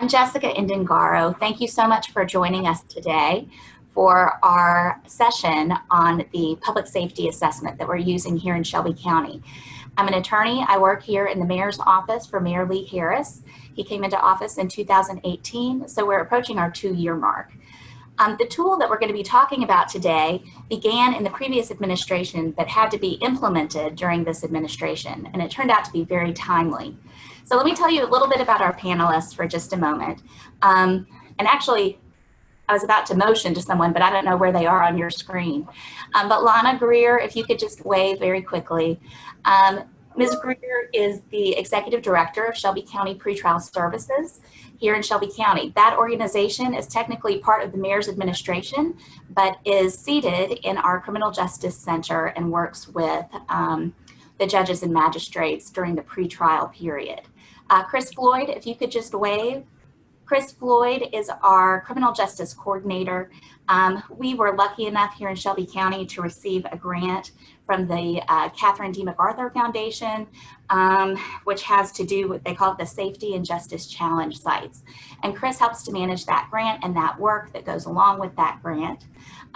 I'm Jessica Indengaro. Thank you so much for joining us today for our session on the public safety assessment that we're using here in Shelby County. I'm an attorney. I work here in the mayor's office for Mayor Lee Harris. He came into office in 2018, so we're approaching our 2-year mark. The tool that we're going to be talking about today began in the previous administration but had to be implemented during this administration, and it turned out to be very timely. So let me tell you a little bit about our panelists for just a moment. And actually, I was about to motion to someone, but I don't know where they are on your screen. But Llana Greer, if you could just wave very quickly. Ms. Greer is the Executive Director of Shelby County Pretrial Services here in Shelby County. That organization is technically part of the Mayor's administration, but is seated in our Criminal Justice Center and works with the judges and magistrates during the pretrial period. Chris Floyd, if you could just wave. Chris Floyd is our Criminal Justice Coordinator. We were lucky enough here in Shelby County to receive a grant from the Catherine D. MacArthur Foundation, which has to do with, they call it the Safety and Justice Challenge sites. And Chris helps to manage that grant and that work that goes along with that grant.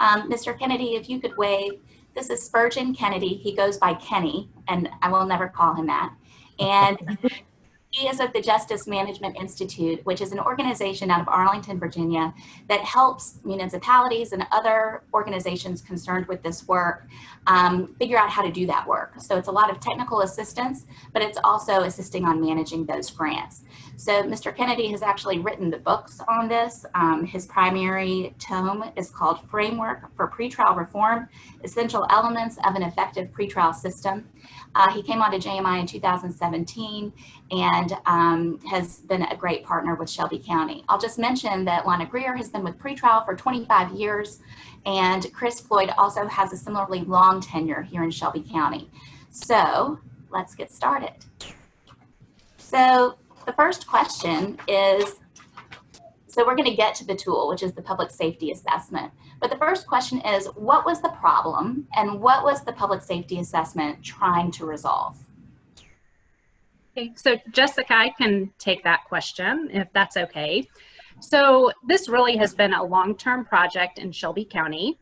Mr. Kennedy, if you could wave. This is Spurgeon Kennedy. He goes by Kenny, and I will never call him that. And he is at the Justice Management Institute, which is an organization out of Arlington, Virginia, that helps municipalities and other organizations concerned with this work figure out how to do that work. So it's a lot of technical assistance, but it's also assisting on managing those grants. So Mr. Kennedy has actually written the books on this. His primary tome is called Framework for Pretrial Reform, Essential Elements of an Effective Pretrial System. He came on to JMI in 2017 and has been a great partner with Shelby County. I'll just mention that Llana Greer has been with pretrial for 25 years, and Chris Floyd also has a similarly long tenure here in Shelby County. So let's get started. So the first question is, so we're going to get to the tool, which is the public safety assessment. But the first question is, what was the problem and what was the public safety assessment trying to resolve? Okay, so Jessica, I can take that question if that's okay. So this really has been a long-term project in Shelby County.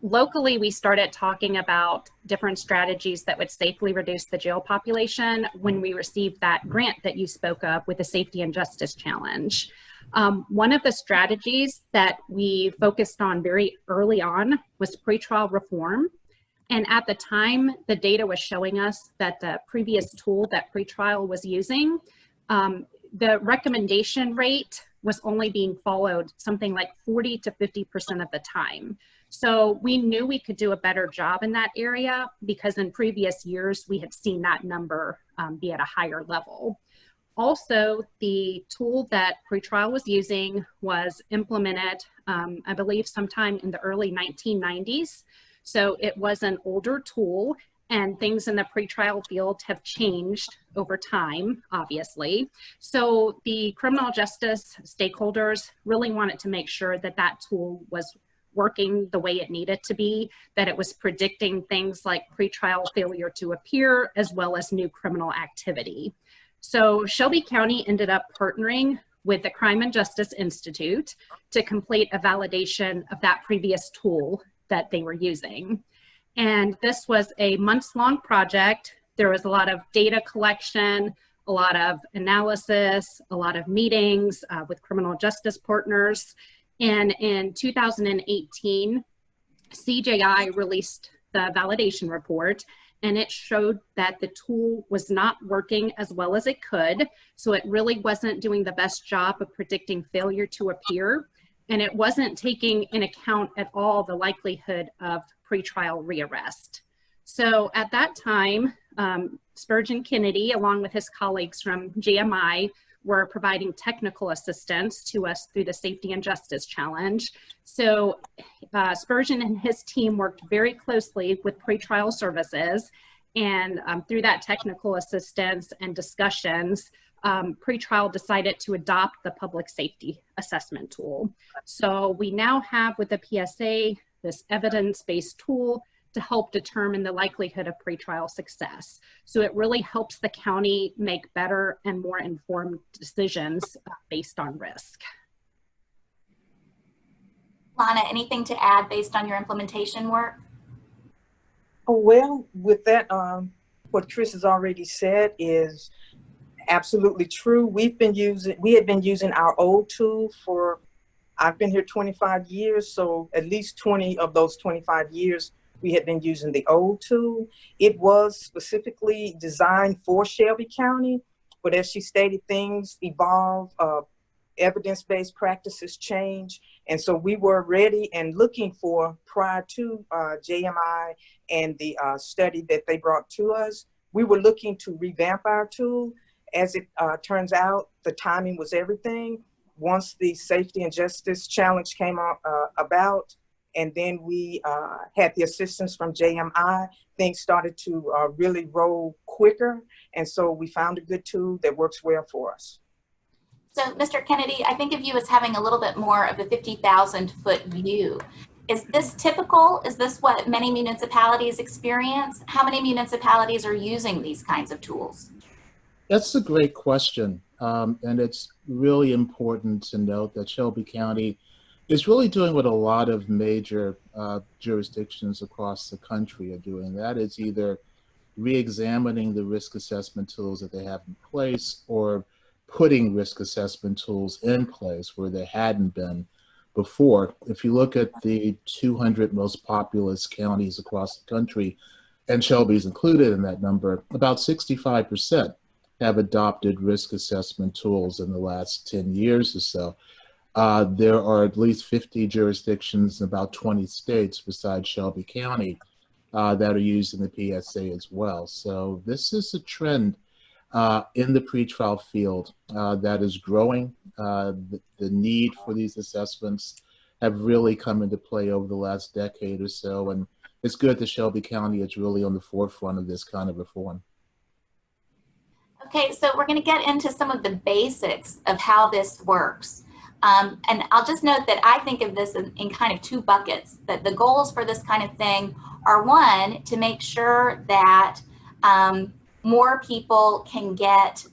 Locally, we started talking about different strategies that would safely reduce the jail population when we received that grant that you spoke of with the Safety and Justice Challenge. One of the strategies that we focused on very early on was pretrial reform. And at the time, the data was showing us that the previous tool that pretrial was using, the recommendation rate was only being followed something like 40 to 50% of the time. So we knew we could do a better job in that area because in previous years, we had seen that number be at a higher level. Also, the tool that pretrial was using was implemented, I believe, sometime in the early 1990s. So it was an older tool, and things in the pretrial field have changed over time, obviously. So the criminal justice stakeholders really wanted to make sure that that tool was working the way it needed to be, that it was predicting things like pretrial failure to appear, as well as new criminal activity. So Shelby County ended up partnering with the Crime and Justice Institute to complete a validation of that previous tool that they were using. And this was a months-long project. There was a lot of data collection, a lot of analysis, a lot of meetings with criminal justice partners. And in 2018, CJI released the validation report, and it showed that the tool was not working as well as it could. So it really wasn't doing the best job of predicting failure to appear. And it wasn't taking in account at all the likelihood of pretrial rearrest. So at that time, Spurgeon Kennedy, along with his colleagues from JMI, were providing technical assistance to us through the Safety and Justice Challenge. So Spurgeon and his team worked very closely with pretrial services, and through that technical assistance and discussions, pretrial decided to adopt the public safety assessment tool. So we now have with the PSA this evidence-based tool to help determine the likelihood of pretrial success. So it really helps the county make better and more informed decisions based on risk. Llana, anything to add based on your implementation work? Oh, well, with that, what Chris has already said is absolutely true. We had been using our old tool for, I've been here 25 years, so at least 20 of those 25 years, we had been using the old tool. It was specifically designed for Shelby County, but as she stated, things evolve, evidence-based practices change. And so we were ready and looking for, prior to JMI and the study that they brought to us, we were looking to revamp our tool. As it turns out, the timing was everything. Once the safety and justice challenge came about, and then we had the assistance from JMI, things started to really roll quicker. And so we found a good tool that works well for us. So, Mr. Kennedy, I think of you as having a little bit more of the 50,000-foot view. Is this typical? Is this what many municipalities experience? How many municipalities are using these kinds of tools? That's a great question. And it's really important to note that Shelby County is really doing what a lot of major jurisdictions across the country are doing. That is either re-examining the risk assessment tools that they have in place or putting risk assessment tools in place where they hadn't been before. If you look at the 200 most populous counties across the country, and Shelby's included in that number, about 65% have adopted risk assessment tools in the last 10 years or so. There are at least 50 jurisdictions in about 20 states besides Shelby County that are using the PSA as well. So this is a trend in the pretrial field that is growing. The need for these assessments have really come into play over the last decade or so, and it's good that Shelby County is really on the forefront of this kind of reform. Okay, so we're going to get into some of the basics of how this works. And I'll just note that I think of this in kind of two buckets, that the goals for this kind of thing are, one, to make sure that more people can get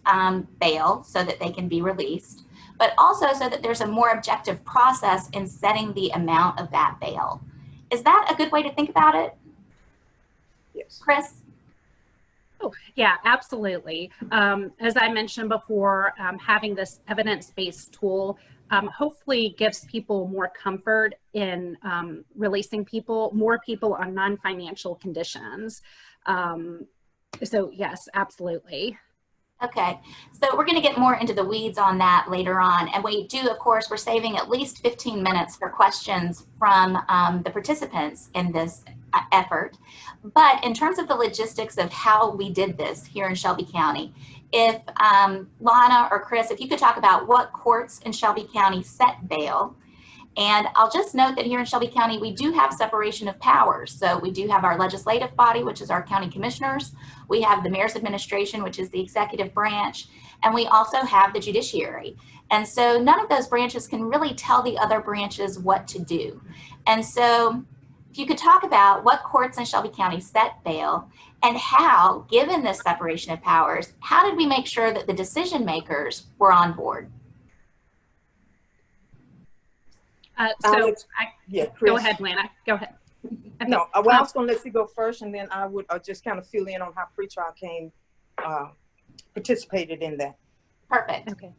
bail so that they can be released, but also so that there's a more objective process in setting the amount of that bail. Is that a good way to think about it? Yes. Chris? Oh, yeah, absolutely. As I mentioned before, having this evidence-based tool hopefully gives people more comfort in releasing more people on non-financial conditions. So yes, absolutely. Okay, so we're going to get more into the weeds on that later on. And we do, of course, we're saving at least 15 minutes for questions from the participants in this effort. But in terms of the logistics of how we did this here in Shelby County, if Llana or Chris, if you could talk about what courts in Shelby County set bail. And I'll just note that here in Shelby County, we do have separation of powers. So we do have our legislative body, which is our county commissioners. We have the mayor's administration, which is the executive branch. And we also have the judiciary. And so none of those branches can really tell the other branches what to do. And so if you could talk about what courts in Shelby County set bail and how, given this separation of powers, how did we make sure that the decision makers were on board? Go ahead, Llana. Go ahead. Okay. No, well, I was going to let you go first, and then I would just kind of fill in on how pretrial participated in that. Perfect. Okay,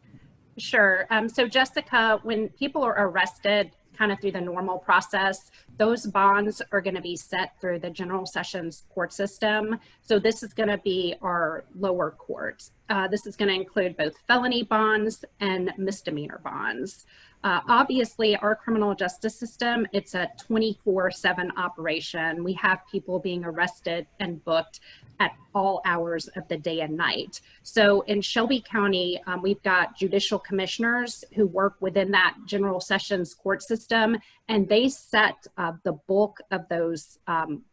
sure. So Jessica, when people are arrested kind of through the normal process, those bonds are going to be set through the general sessions court system. So this is going to be our lower courts. This is going to include both felony bonds and misdemeanor bonds. Obviously, our criminal justice system, it's a 24/7 operation. We have people being arrested and booked at all hours of the day and night. So in Shelby County, we've got judicial commissioners who work within that general sessions court system, and they set the bulk of those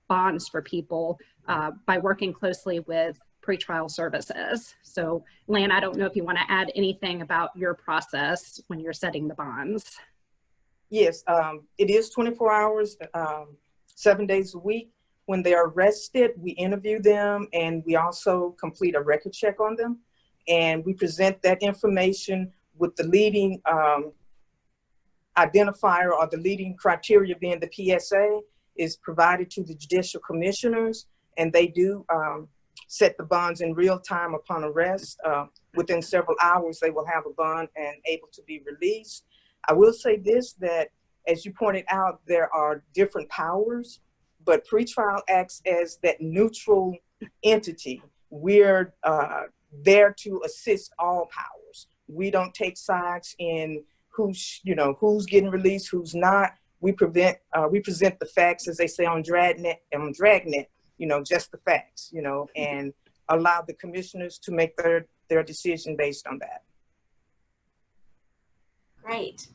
bonds for people by working closely with pretrial services. So Llana, I don't know if you want to add anything about your process when you're setting the bonds. Yes, it is 24 hours, 7 days a week. When they're arrested, we interview them and we also complete a record check on them. And we present that information with the leading identifier or the leading criteria being the PSA is provided to the judicial commissioners, and they do set the bonds in real time upon arrest. Within several hours, they will have a bond and able to be released. I will say this, that as you pointed out, there are different powers, but pretrial acts as that neutral entity. We're there to assist all powers. We don't take sides in who's getting released, who's not. We present the facts, as they say on Dragnet, just the facts, and allow the commissioners to make their decision based on that. Great.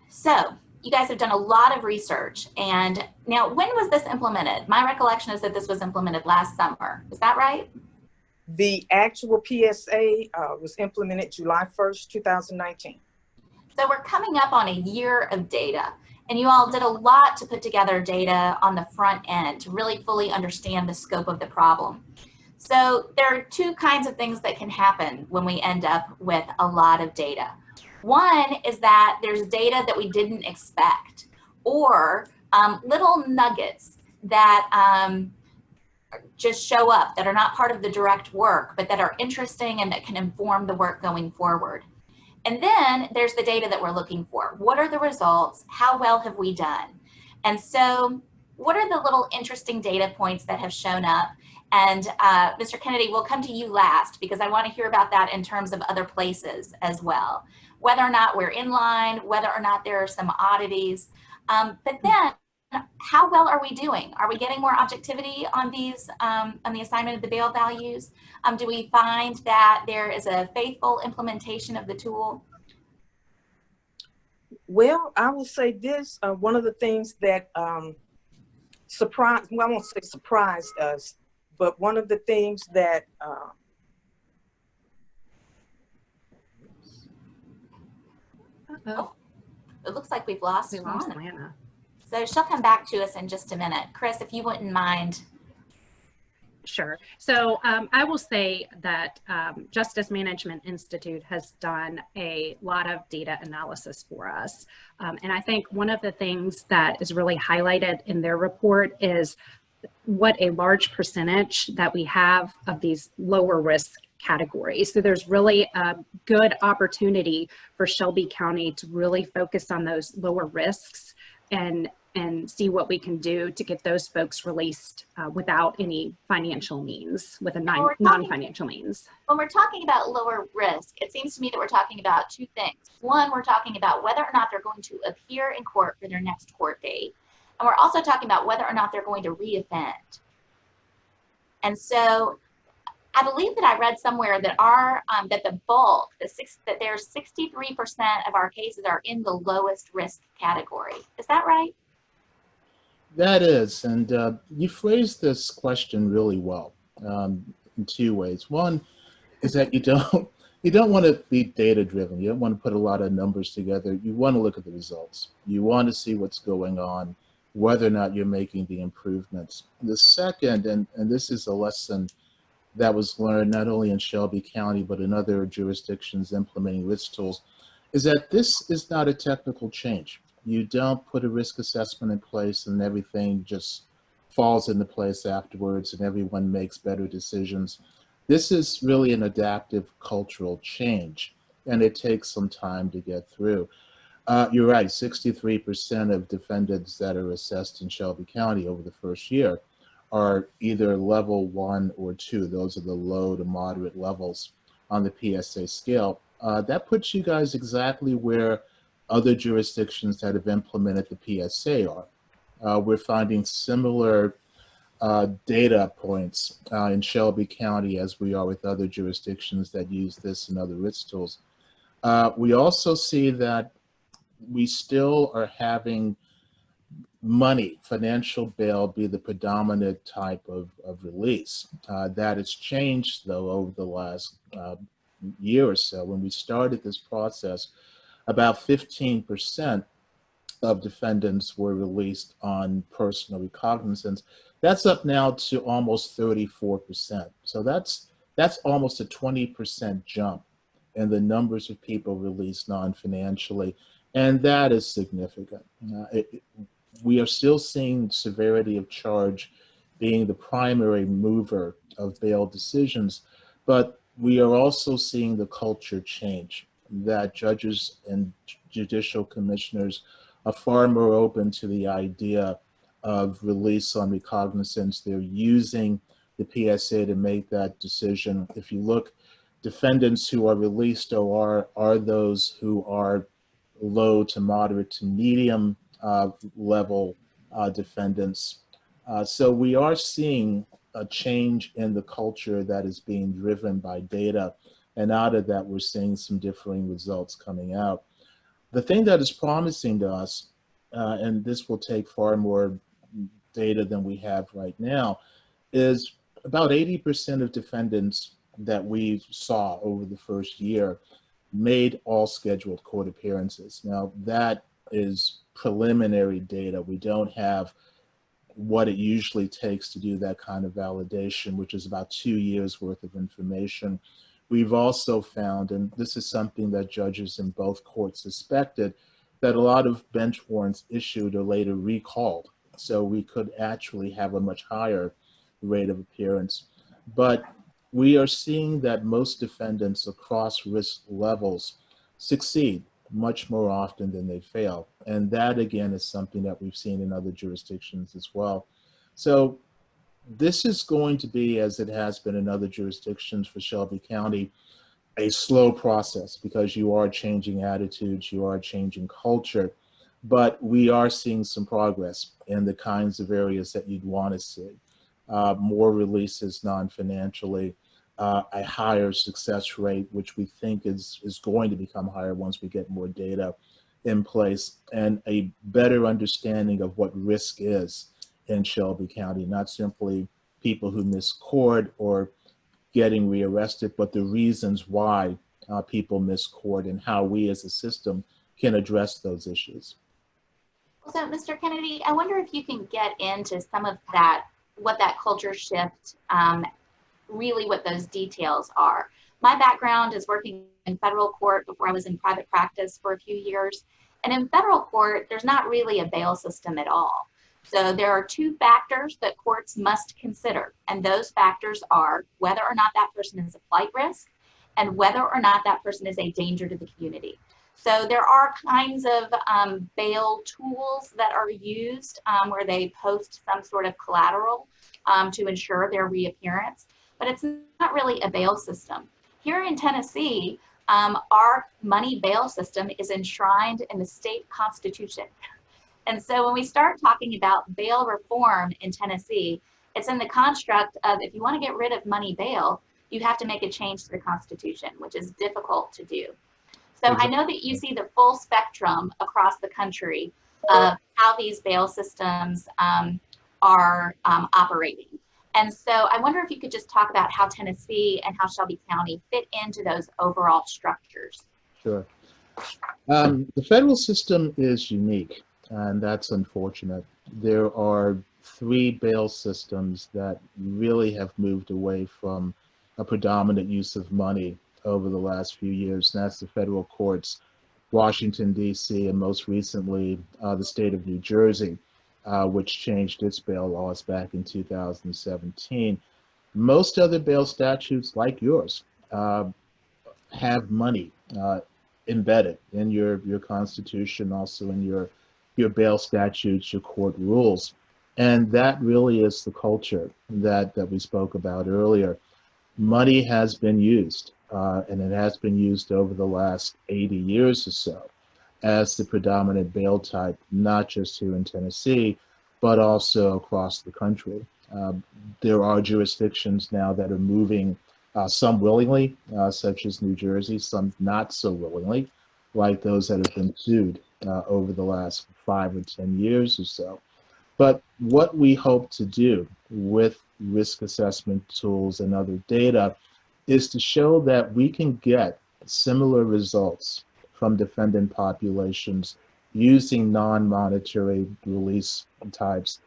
So you guys have done a lot of research, and now when was this implemented? My recollection is that this was implemented last summer. Is that right? The actual PSA was implemented July 1st, 2019. So we're coming up on a year of data, and you all did a lot to put together data on the front end to really fully understand the scope of the problem. So there are two kinds of things that can happen when we end up with a lot of data. One is that there's data that we didn't expect, or little nuggets that just show up that are not part of the direct work, but that are interesting and that can inform the work going forward. And then there's the data that we're looking for. What are the results? How well have we done? And so what are the little interesting data points that have shown up? And Mr. Kennedy, we'll come to you last because I want to hear about that in terms of other places as well. Whether or not we're in line, whether or not there are some oddities. But then how well are we doing? Are we getting more objectivity on these, on the assignment of the bail values? Do we find that there is a faithful implementation of the tool? Well, I will say this, one of the things that surprised, well, I won't say surprised us, but one of the things that Oh, it looks like we've lost Llana. Llana. So she'll come back to us in just a minute. Chris, if you wouldn't mind. Sure. So I will say that Justice Management Institute has done a lot of data analysis for us. And I think one of the things that is really highlighted in their report is what a large percentage that we have of these lower risk categories. So there's really a good opportunity for Shelby County to really focus on those lower risks and see what we can do to get those folks released without any financial means, with a non-financial means. When we're talking about lower risk, it seems to me that we're talking about two things. One, we're talking about whether or not they're going to appear in court for their next court date. And we're also talking about whether or not they're going to reoffend. And so I believe that I read somewhere that that the bulk, that there's 63% of our cases are in the lowest risk category. Is that right? That is, and you phrased this question really well in two ways. One is that you don't want to be data driven. You don't want to put a lot of numbers together. You want to look at the results. You want to see what's going on, whether or not you're making the improvements. The second, and this is a lesson that was learned not only in Shelby County, but in other jurisdictions implementing risk tools, is that this is not a technical change. You don't put a risk assessment in place and everything just falls into place afterwards and everyone makes better decisions. This is really an adaptive cultural change, and it takes some time to get through. You're right, 63% of defendants that are assessed in Shelby County over the first year are either level 1 or 2. Those are the low to moderate levels on the PSA scale. That puts you guys exactly where other jurisdictions that have implemented the PSA are. We're finding similar data points in Shelby County as we are with other jurisdictions that use this and other risk tools. We also see that we still are having money, financial bail, be the predominant type of release. That has changed, though, over the last year or so. When we started this process, about 15% of defendants were released on personal recognizance. That's up now to almost 34%. So that's almost a 20% jump in the numbers of people released non-financially, and that is significant. We are still seeing severity of charge being the primary mover of bail decisions, but we are also seeing the culture change, that judges and judicial commissioners are far more open to the idea of release on recognizance. They're using the PSA to make that decision. If you look, defendants who are released are those who are low to moderate to medium level defendants. So we are seeing a change in the culture that is being driven by data. And out of that, we're seeing some differing results coming out. The thing that is promising to us, and this will take far more data than we have right now, is about 80% of defendants that we saw over the first year made all scheduled court appearances. Now, that is preliminary data. We don't have what it usually takes to do that kind of validation, which is about 2 years worth of information. We've also found, and this is something that judges in both courts suspected, that a lot of bench warrants issued are later recalled. So we could actually have a much higher rate of appearance. But we are seeing that most defendants across risk levels succeed much more often than they fail. And that, again, is something that we've seen in other jurisdictions as well. So this is going to be, as it has been in other jurisdictions for Shelby County, a slow process, because you are changing attitudes, you are changing culture, but we are seeing some progress in the kinds of areas that you'd want to see. More releases non-financially, a higher success rate, which we think is going to become higher once we get more data in place, and a better understanding of what risk is in Shelby County, not simply people who miss court or getting rearrested, but the reasons why people miss court and how we as a system can address those issues. So, Mr. Kennedy, I wonder if you can get into some of that, what that culture shift, really what those details are. My background is working in federal court before I was in private practice for a few years. And in federal court, there's not really a bail system at all. So there are two factors that courts must consider. And those factors are whether or not that person is a flight risk and whether or not that person is a danger to the community. So there are kinds of bail tools that are used where they post some sort of collateral to ensure their reappearance, but it's not really a bail system. Here in Tennessee, our money bail system is enshrined in the state constitution. And so when we start talking about bail reform in Tennessee, it's in the construct of, if you want to get rid of money bail, you have to make a change to the Constitution, which is difficult to do. So I know that you see the full spectrum across the country of how these bail systems are operating. And so I wonder if you could just talk about how Tennessee and how Shelby County fit into those overall structures. Sure. The federal system is unique, and that's unfortunate. There are 3 bail systems that really have moved away from a predominant use of money over the last few years, and that's the federal courts, Washington, D.C., and most recently, the state of New Jersey, which changed its bail laws back in 2017. Most other bail statutes, like yours, have money embedded in your Constitution, also in your bail statutes, your court rules. And that really is the culture that we spoke about earlier. Money has been used, and it has been used over the last 80 years or so as the predominant bail type, not just here in Tennessee, but also across the country. There are jurisdictions now that are moving, some willingly, such as New Jersey, some not so willingly, like those that have been sued over the last 5 or 10 years or so. But what we hope to do with risk assessment tools and other data is to show that we can get similar results from defendant populations using non-monetary release types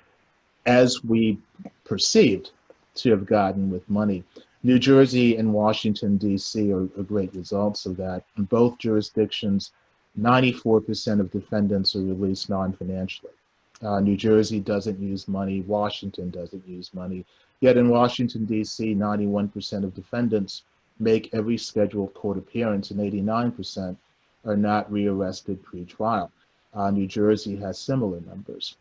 as we perceived to have gotten with money. New Jersey and Washington, D.C. are great results of that. In both jurisdictions, 94% of defendants are released non-financially. New Jersey doesn't use money, Washington doesn't use money. Yet in Washington, D.C., 91% of defendants make every scheduled court appearance and 89% are not rearrested pre-trial. New Jersey has similar numbers.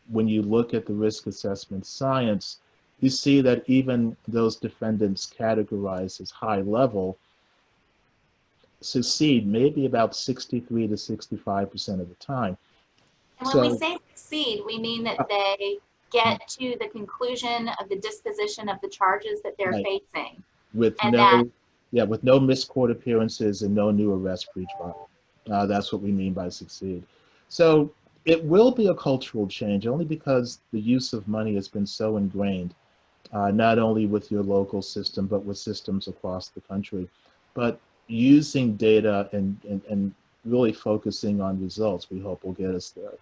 When you look at the risk assessment science, you see that even those defendants categorized as high level succeed maybe about 63 to 65% of the time. And when we say succeed, we mean that they get to the conclusion of the disposition of the charges that they're facing. With no missed court appearances and no new arrests pre-trial. That's what we mean by succeed. So it will be a cultural change only because the use of money has been so ingrained, not only with your local system, but with systems across the country. But using data and really focusing on results, we hope will get us there.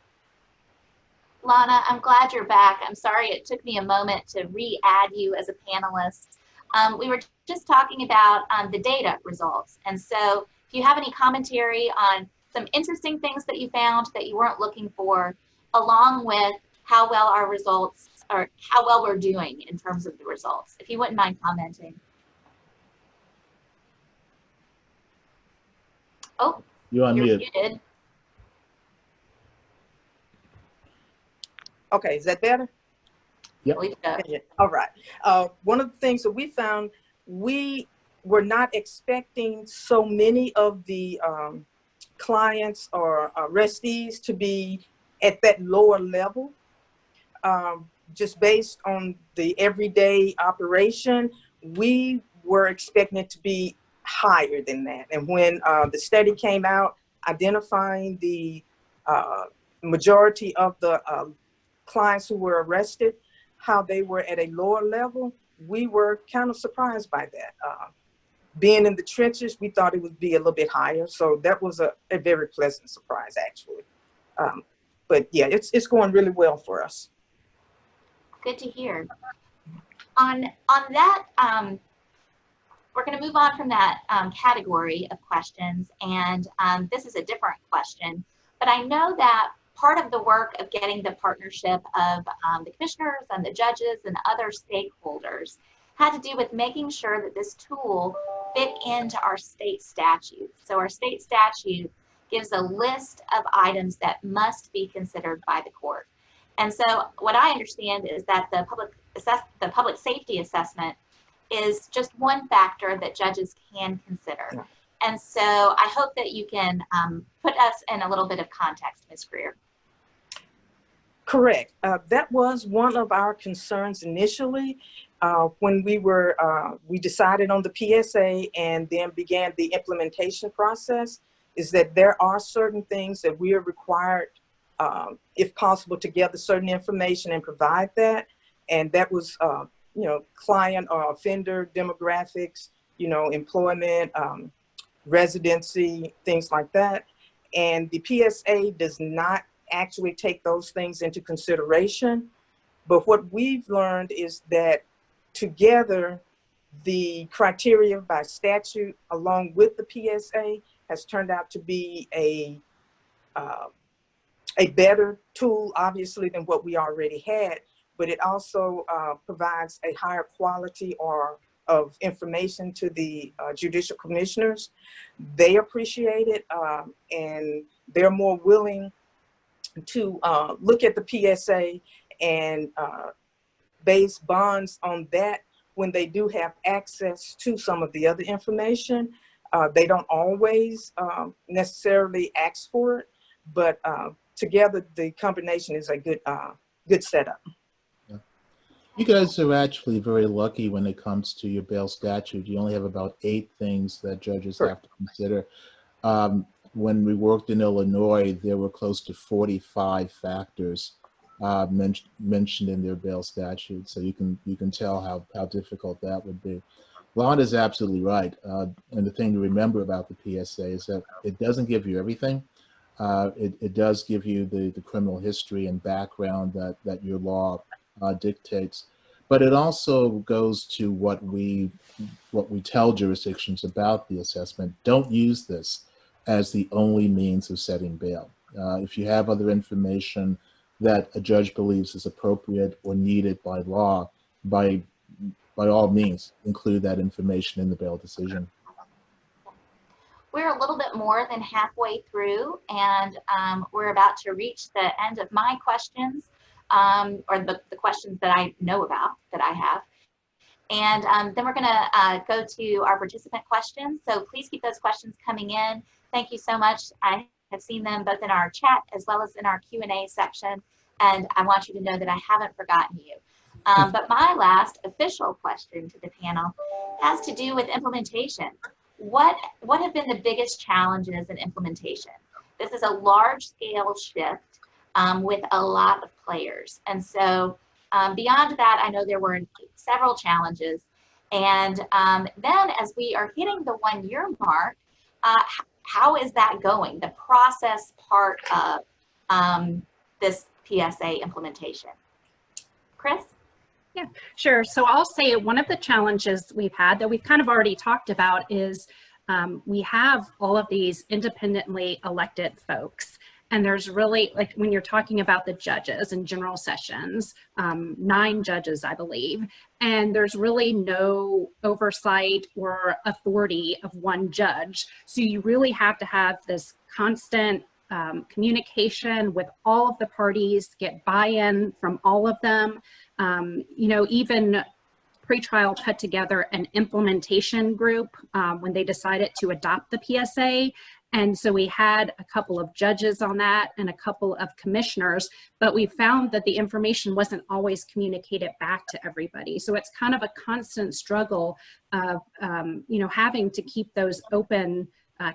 Llana, I'm glad you're back. I'm sorry it took me a moment to re-add you as a panelist. We were just talking about the data results. And so if you have any commentary on some interesting things that you found that you weren't looking for, along with how well our results, or how well we're doing in terms of the results, if you wouldn't mind commenting. Oh, you're muted. Okay, is that better? Yep. All right. One of the things that we found, we were not expecting so many of the clients or arrestees to be at that lower level. Just based on the everyday operation, we were expecting it to be higher than that. And when the study came out identifying the majority of the clients who were arrested, how they were at a lower level, we were kind of surprised by that. Being in the trenches, we thought it would be a little bit higher. So that was a very pleasant surprise, actually. But yeah, it's going really well for us. Good to hear. On that, we're going to move on from that category of questions, and this is a different question. But I know that part of the work of getting the partnership of the commissioners and the judges and other stakeholders had to do with making sure that this tool fit into our state statute. So our state statute gives a list of items that must be considered by the court. And so what I understand is that the public safety assessment is just one factor that judges can consider. Yeah. And so I hope that you can put us in a little bit of context, Ms. Greer. Correct. That was one of our concerns initially when we decided on the PSA and then began the implementation process, is that there are certain things that we are required, if possible, to gather certain information and provide that. And that was, client or offender demographics, employment, residency, things like that. And the PSA does not actually take those things into consideration. But what we've learned is that together, the criteria by statute along with the PSA has turned out to be a better tool, obviously, than what we already had, but it also provides a higher quality of information to the judicial commissioners. They appreciate it, and they're more willing to look at the PSA and base bonds on that when they do have access to some of the other information. They don't always necessarily ask for it, but together the combination is a good setup. Yeah. You guys are actually very lucky when it comes to your bail statute. You only have about 8 things that judges have to consider. When we worked in Illinois, there were close to 45 factors mentioned in their bail statute. So you can tell how difficult that would be. Llana is absolutely right. And the thing to remember about the PSA is that it doesn't give you everything. It does give you the criminal history and background that your law dictates, but it also goes to what we tell jurisdictions about the assessment. Don't use this as the only means of setting bail. If you have other information that a judge believes is appropriate or needed by law, by all means, include that information in the bail decision. We're a little bit more than halfway through, and we're about to reach the end of my questions, or the questions that I know about, that I have. And then we're gonna go to our participant questions. So please keep those questions coming in. Thank you so much. I have seen them both in our chat as well as in our Q&A section, and I want you to know that I haven't forgotten you. But my last official question to the panel has to do with implementation. What have been the biggest challenges in implementation? This is a large scale shift with a lot of players. And so beyond that, I know there were several challenges. And then as we are hitting the 1 year mark, how is that going? The process part of this PSA implementation. Chris? Yeah, sure. So I'll say one of the challenges we've had that we've kind of already talked about is we have all of these independently elected folks. And there's really, like when you're talking about the judges in general sessions, 9 judges, I believe, and there's really no oversight or authority of one judge. So you really have to have this constant communication with all of the parties, get buy-in from all of them. You know, even PreTrial put together an implementation group when they decided to adopt the PSA. And so we had a couple of judges on that and a couple of commissioners, but we found that the information wasn't always communicated back to everybody. So it's kind of a constant struggle of, you know, having to keep those open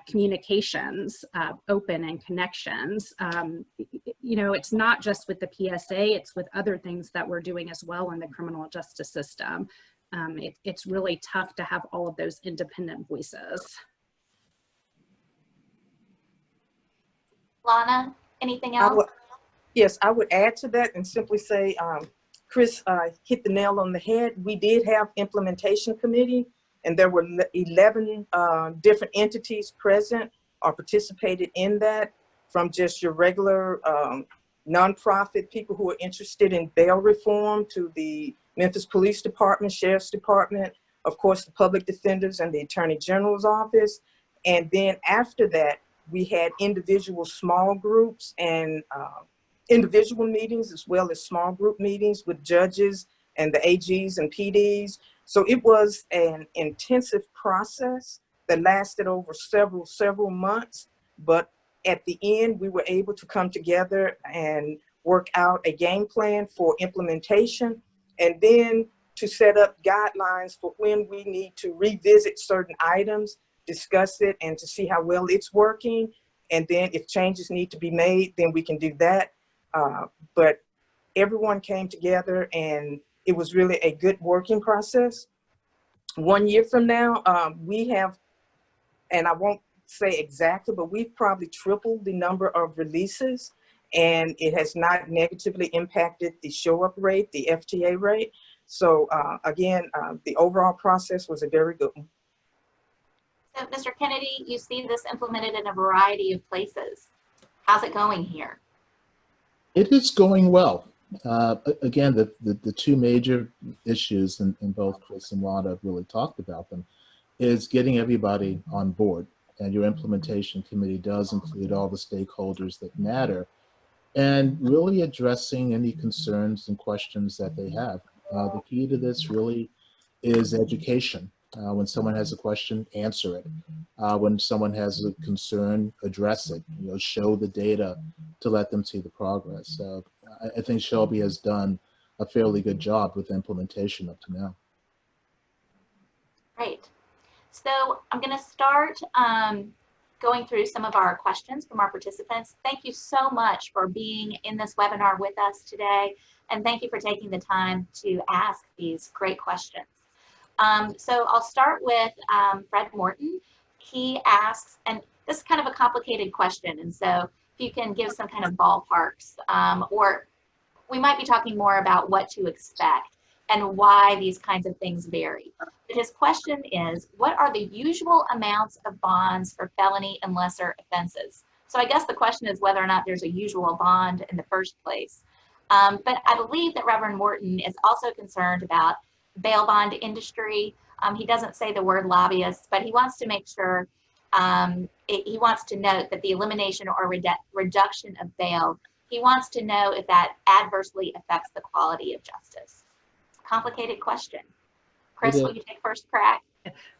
communications open and connections. You know, it's not just with the PSA, it's with other things that we're doing as well in the criminal justice system. It's really tough to have all of those independent voices. Llana, anything else? Yes, I would add to that and simply say, Chris hit the nail on the head. We did have implementation committee, and there were 11 different entities present or participated in that, from just your regular nonprofit people who are interested in bail reform to the Memphis Police Department, Sheriff's Department, of course, the public defenders and the Attorney General's office. And then after that, we had individual small groups and individual meetings as well as small group meetings with judges and the AGs and PDs. So it was an intensive process that lasted over several months. But at the end, we were able to come together and work out a game plan for implementation, and then to set up guidelines for when we need to revisit certain items, discuss it, and to see how well it's working. And then if changes need to be made, then we can do that. But everyone came together, and it was really a good working process. 1 year from now, we have, and I won't say exactly, but we've probably tripled the number of releases, and it has not negatively impacted the show-up rate, the FTA rate. So again, the overall process was a very good one. So, Mr. Kennedy, you see this implemented in a variety of places. How's it going here? It is going well. Again, the two major issues, and both Chris and Llana have really talked about them, is getting everybody on board. And your implementation committee does include all the stakeholders that matter, and really addressing any concerns and questions that they have. The key to this really is education. When someone has a question, answer it. When someone has a concern, address it. You know, show the data to let them see the progress. I think Shelby has done a fairly good job with implementation up to now. Great. So I'm going to start going through some of our questions from our participants. Thank you so much for being in this webinar with us today, and thank you for taking the time to ask these great questions. So I'll start with Fred Morton. He asks, and this is kind of a complicated question, and so if you can give some kind of ballparks, or we might be talking more about what to expect and why these kinds of things vary. But his question is, what are the usual amounts of bonds for felony and lesser offenses? So I guess the question is whether or not there's a usual bond in the first place. But I believe that Reverend Morton is also concerned about bail bond industry. He doesn't say the word lobbyists, but he wants to make sure, he wants to note that the elimination or reduction of bail, he wants to know if that adversely affects the quality of justice. Complicated question. Chris, will you take first crack?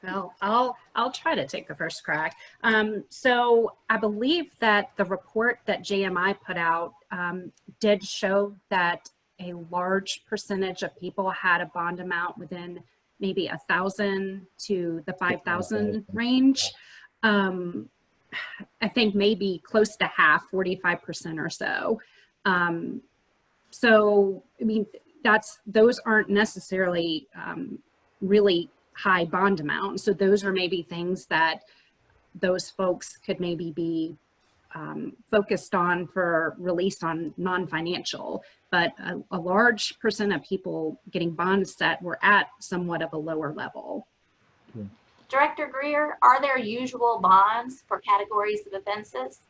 Well, I'll try to take the first crack. So I believe that the report that JMI put out did show that a large percentage of people had a bond amount within maybe 1,000 to the 5,000 range. I think maybe close to half, 45% or so. So I mean, those aren't necessarily really high bond amount. So those are maybe things that those folks could maybe be focused on for release on non-financial, but a large percent of people getting bonds set were at somewhat of a lower level. Yeah. Director Greer, are there usual bonds for categories of offenses?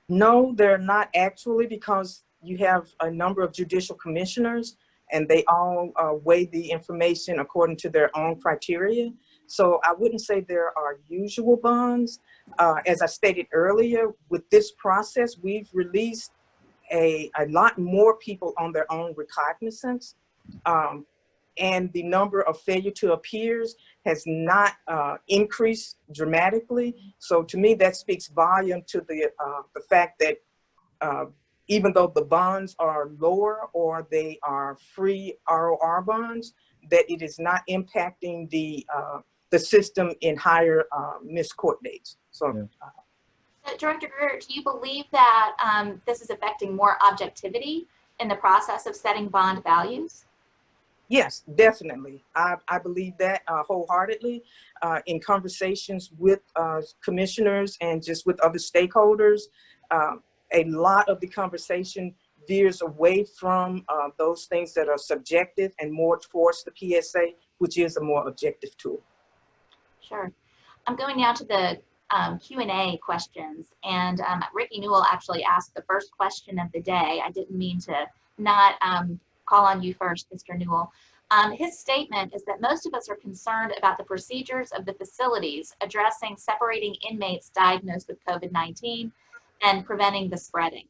No, they're not actually, because you have a number of judicial commissioners and they all weigh the information according to their own criteria. So I wouldn't say there are usual bonds. As I stated earlier, with this process, we've released a lot more people on their own recognizance. And the number of failure to appears has not increased dramatically. So to me, that speaks volume to the fact that even though the bonds are lower or they are free ROR bonds, that it is not impacting the system in higher missed court dates. So, Director Greer, do you believe that this is affecting more objectivity in the process of setting bond values? yes, definitely. I believe that wholeheartedly. In conversations with commissioners and just with other stakeholders, a lot of the conversation veers away from those things that are subjective and more towards the PSA, which is a more objective tool. Sure. I'm going now to the Q&A questions, and Ricky Newell actually asked the first question of the day. I didn't mean to not call on you first, Mr. Newell. His statement is that most of us are concerned about the procedures of the facilities addressing separating inmates diagnosed with COVID-19 and preventing the spreading.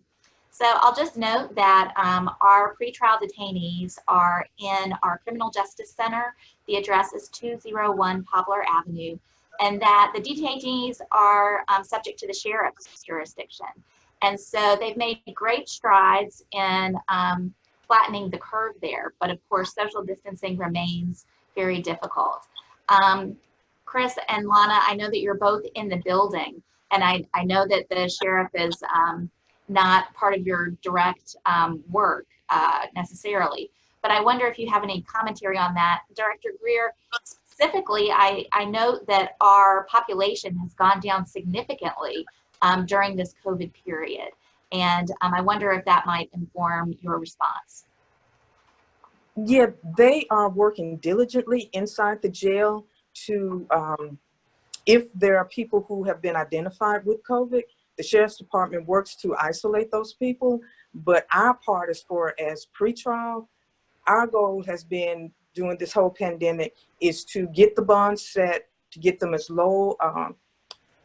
So I'll just note that our pretrial detainees are in our Criminal Justice Center. The address is 201 Poplar Avenue, and that the detainees are subject to the sheriff's jurisdiction. And so they've made great strides in flattening the curve there, but of course social distancing remains very difficult. Chris and Llana, I know that you're both in the building, and I know that the sheriff is not part of your direct work necessarily, but I wonder if you have any commentary on that. Director Greer, specifically, I note that our population has gone down significantly during this COVID period, and I wonder if that might inform your response. Yeah, they are working diligently inside the jail to, if there are people who have been identified with COVID, the Sheriff's Department works to isolate those people. But our part, as far as pretrial, our goal has been during this whole pandemic is to get the bonds set, to get them as low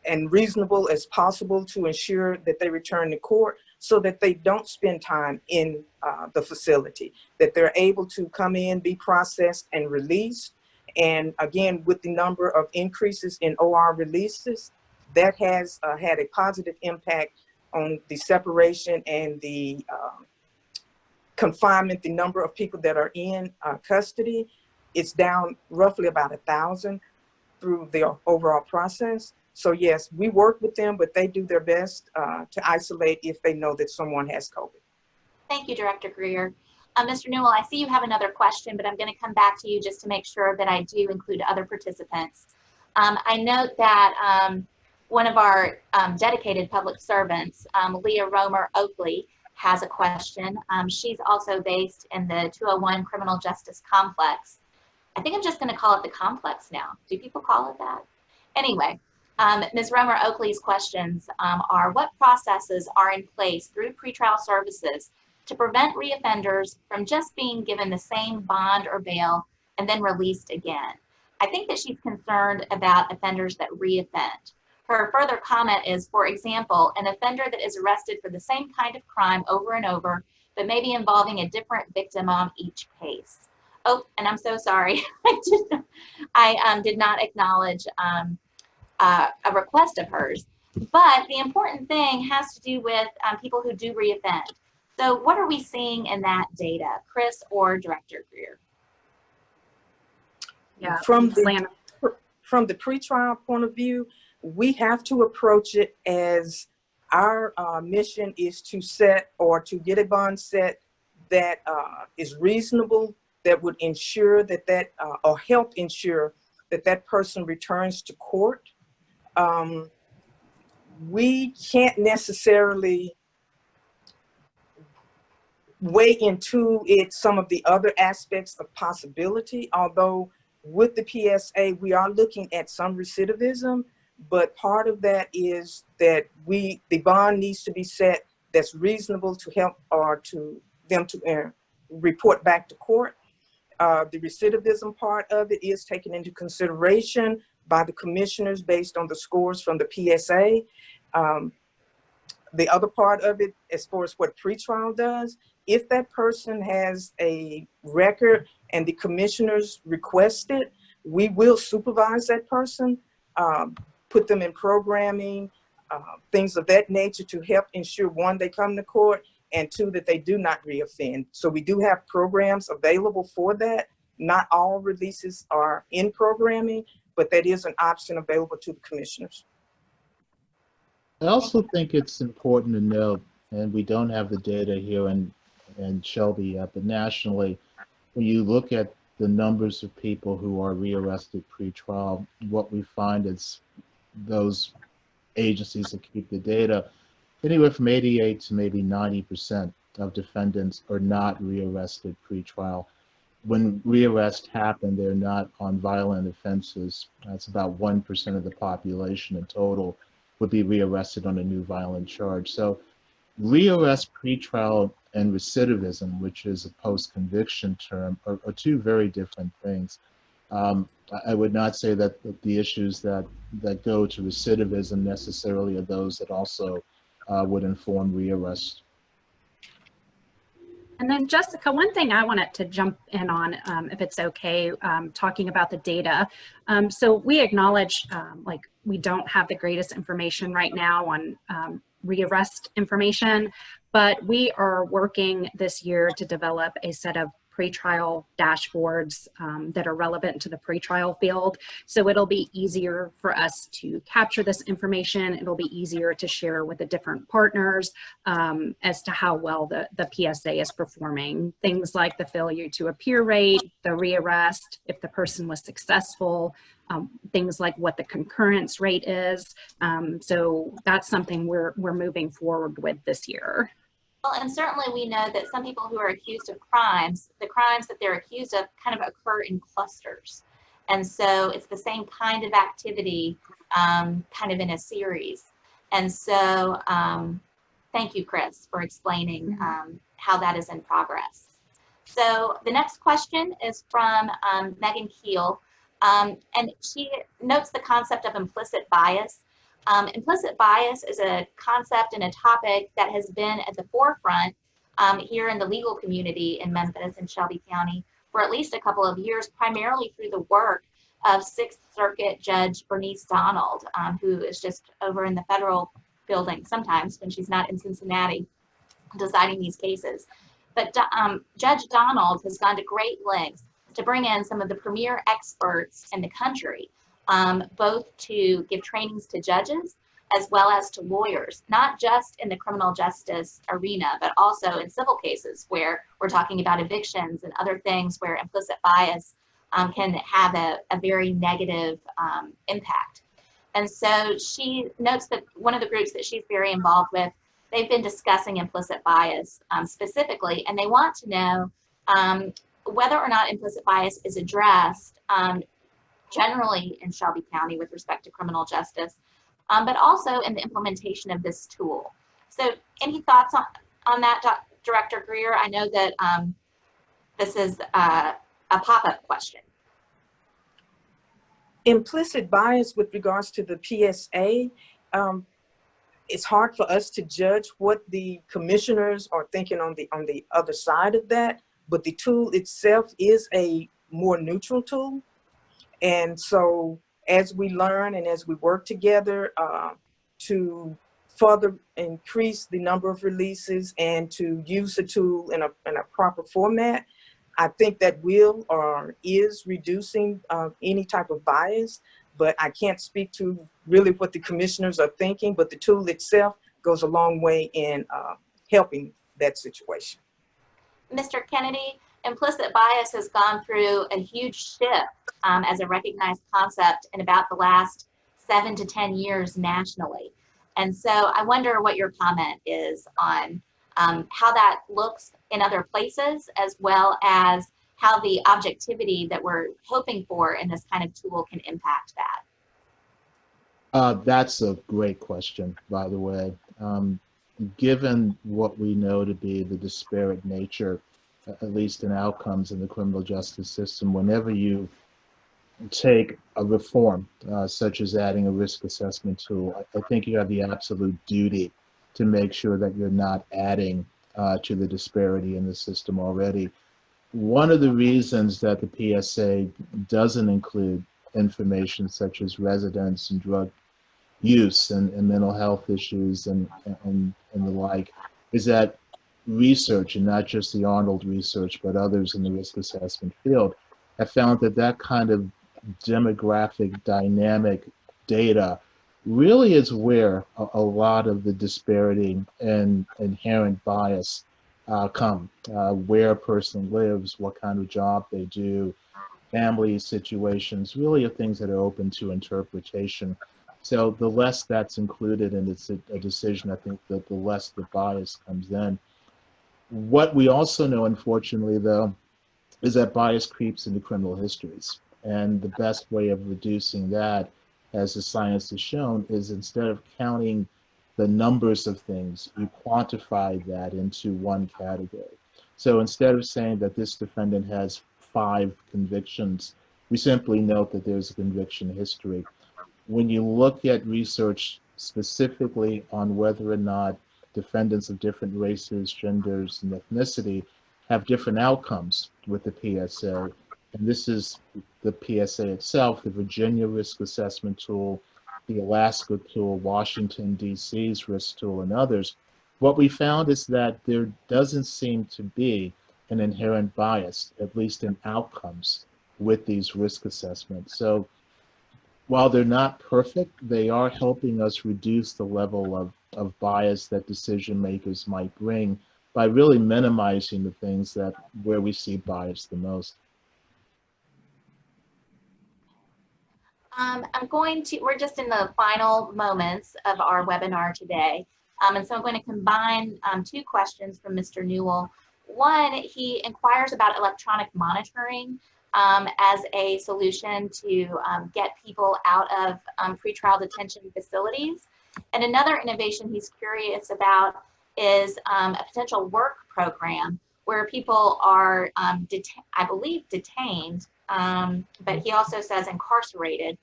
and reasonable as possible to ensure that they return to court so that they don't spend time in the facility, that they're able to come in, be processed and released. And again, with the number of increases in OR releases, that has had a positive impact on the separation and the confinement. The number of people that are in custody, it's down roughly about 1,000 through the overall process. So yes, we work with them, but they do their best to isolate if they know that someone has COVID. Thank you, Director Greer. Mr. Newell, I see you have another question, but I'm going to come back to you just to make sure that I do include other participants. I note that one of our dedicated public servants, Leah Romer Oakley, has a question. She's also based in the 201 Criminal Justice Complex. I think I'm just going to call it the complex now. Do people call it that? Anyway, Ms. Romer Oakley's questions are, what processes are in place through pretrial services to prevent reoffenders from just being given the same bond or bail and then released again? I think that she's concerned about offenders that reoffend. Her further comment is, for example, an offender that is arrested for the same kind of crime over and over, but maybe involving a different victim on each case. Oh, and I'm so sorry. I did not acknowledge a request of hers. But the important thing has to do with people who do reoffend. So what are we seeing in that data, Chris or Director Greer? Yeah, From the pretrial point of view, we have to approach it as our mission is to set or to get a bond set that is reasonable, that would ensure that or help ensure that that person returns to court. We can't necessarily weigh into it some of the other aspects of possibility, although with the PSA, we are looking at some recidivism, but part of that is that the bond needs to be set that's reasonable to help or to them to report back to court. The recidivism part of it is taken into consideration by the commissioners based on the scores from the PSA. The other part of it, as far as what pretrial does, if that person has a record and the commissioners request it, we will supervise that person, put them in programming, things of that nature to help ensure, one, they come to court, and two, that they do not reoffend. So we do have programs available for that. Not all releases are in programming, but that is an option available to the commissioners. I also think it's important to note, and we don't have the data here in Shelby yet, but nationally, when you look at the numbers of people who are rearrested pre-trial, what we find is those agencies that keep the data, anywhere from 88 to maybe 90% of defendants are not rearrested pre-trial. When rearrests happen, they're not on violent offenses. That's about 1% of the population in total would be rearrested on a new violent charge. So rearrest, pretrial, and recidivism, which is a post-conviction term, are two very different things. I would not say that the issues that go to recidivism necessarily are those that also would inform rearrest. And then Jessica, one thing I wanted to jump in on, if it's okay, talking about the data. So we acknowledge, like, we don't have the greatest information right now on rearrest information, but we are working this year to develop a set of pretrial dashboards that are relevant to the pretrial field. So it'll be easier for us to capture this information. It'll be easier to share with the different partners as to how well the PSA is performing. Things like the failure to appear rate, the rearrest, if the person was successful, things like what the concurrence rate is. So that's something we're moving forward with this year. Well, and certainly we know that some people who are accused of crimes, the crimes that they're accused of kind of occur in clusters. And so it's the same kind of activity kind of in a series. And so thank you, Chris, for explaining how that is in progress. So the next question is from Megan Keel, and she notes the concept of implicit bias. Implicit bias is a concept and a topic that has been at the forefront here in the legal community in Memphis and Shelby County for at least a couple of years, primarily through the work of Sixth Circuit Judge Bernice Donald, who is just over in the federal building sometimes when she's not in Cincinnati deciding these cases. But Judge Donald has gone to great lengths to bring in some of the premier experts in the country, both to give trainings to judges as well as to lawyers, not just in the criminal justice arena, but also in civil cases where we're talking about evictions and other things where implicit bias can have a very negative impact. And so she notes that one of the groups that she's very involved with, they've been discussing implicit bias specifically, and they want to know whether or not implicit bias is addressed generally in Shelby County with respect to criminal justice, but also in the implementation of this tool. So any thoughts on that, Director Greer? I know that this is a pop-up question. Implicit bias with regards to the PSA, it's hard for us to judge what the commissioners are thinking on the other side of that, but the tool itself is a more neutral tool. And so as we learn and as we work together to further increase the number of releases and to use the tool in a proper format, I think that will or is reducing any type of bias, but I can't speak to really what the commissioners are thinking, but the tool itself goes a long way in helping that situation. Mr. Kennedy, implicit bias has gone through a huge shift as a recognized concept in about the last 7 to 10 years nationally. And so I wonder what your comment is on how that looks in other places, as well as how the objectivity that we're hoping for in this kind of tool can impact that. That's a great question, by the way. Given what we know to be the disparate nature, at least in outcomes in the criminal justice system, whenever you take a reform, such as adding a risk assessment tool, I think you have the absolute duty to make sure that you're not adding to the disparity in the system already. One of the reasons that the PSA doesn't include information such as residence and drug use and mental health issues and the like is that research, and not just the Arnold research, but others in the risk assessment field, have found that that kind of demographic dynamic data really is where a lot of the disparity and inherent bias come. Where a person lives, what kind of job they do, family situations, really are things that are open to interpretation. So the less that's included and it's a decision, I think that the less the bias comes in. What we also know, unfortunately, though, is that bias creeps into criminal histories. And the best way of reducing that, as the science has shown, is instead of counting the numbers of things, you quantify that into one category. So instead of saying that this defendant has 5 convictions, we simply note that there's a conviction history. When you look at research specifically on whether or not defendants of different races, genders, and ethnicity have different outcomes with the PSA, and this is the PSA itself, the Virginia risk assessment tool, the Alaska tool, Washington, D.C.'s risk tool, and others, what we found is that there doesn't seem to be an inherent bias, at least in outcomes, with these risk assessments. So while they're not perfect, they are helping us reduce the level of bias that decision makers might bring by really minimizing the things that where we see bias the most. We're just in the final moments of our webinar today. And so I'm going to combine 2 questions from Mr. Newell. One, he inquires about electronic monitoring as a solution to get people out of pretrial detention facilities. And another innovation he's curious about is a potential work program where people are, I believe, detained, but he also says incarcerated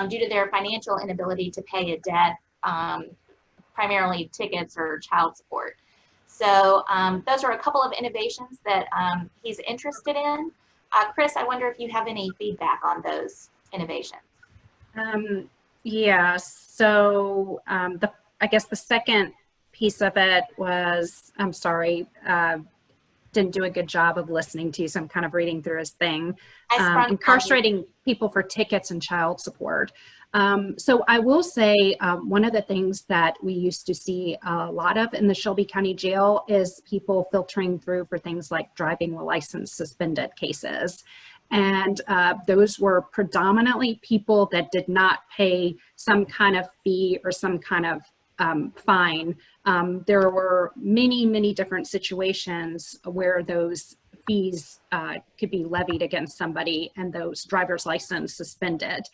due to their financial inability to pay a debt, primarily tickets or child support. So those are a couple of innovations that he's interested in. Chris, I wonder if you have any feedback on those innovations. Yeah, so I guess the second piece of it was, I'm sorry, didn't do a good job of listening to you, so I'm kind of reading through his thing. Incarcerating people for tickets and child support. So I will say one of the things that we used to see a lot of in the Shelby County Jail is people filtering through for things like driving license suspended cases. And those were predominantly people that did not pay some kind of fee or some kind of fine. There were many different situations where those fees could be levied against somebody and those driver's license suspended.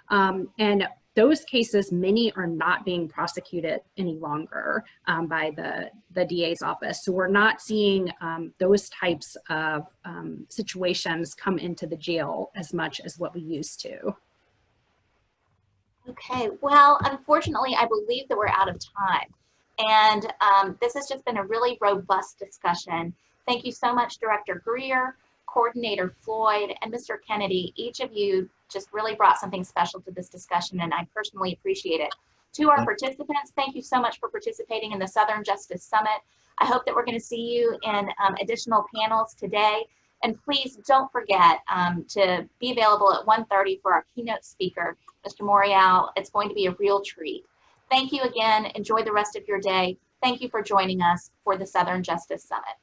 And those cases, many are not being prosecuted any longer by the DA's office. So we're not seeing those types of situations come into the jail as much as what we used to. Okay, well, unfortunately, I believe that we're out of time. And this has just been a really robust discussion. Thank you so much, Director Greer, Coordinator Floyd, and Mr. Kennedy. Each of you just really brought something special to this discussion, and I personally appreciate it. To our participants, thank you so much for participating in the Southern Justice Summit. I hope that we're going to see you in additional panels today. And please don't forget to be available at 1:30 for our keynote speaker, Mr. Morial. It's going to be a real treat. Thank you again. Enjoy the rest of your day. Thank you for joining us for the Southern Justice Summit.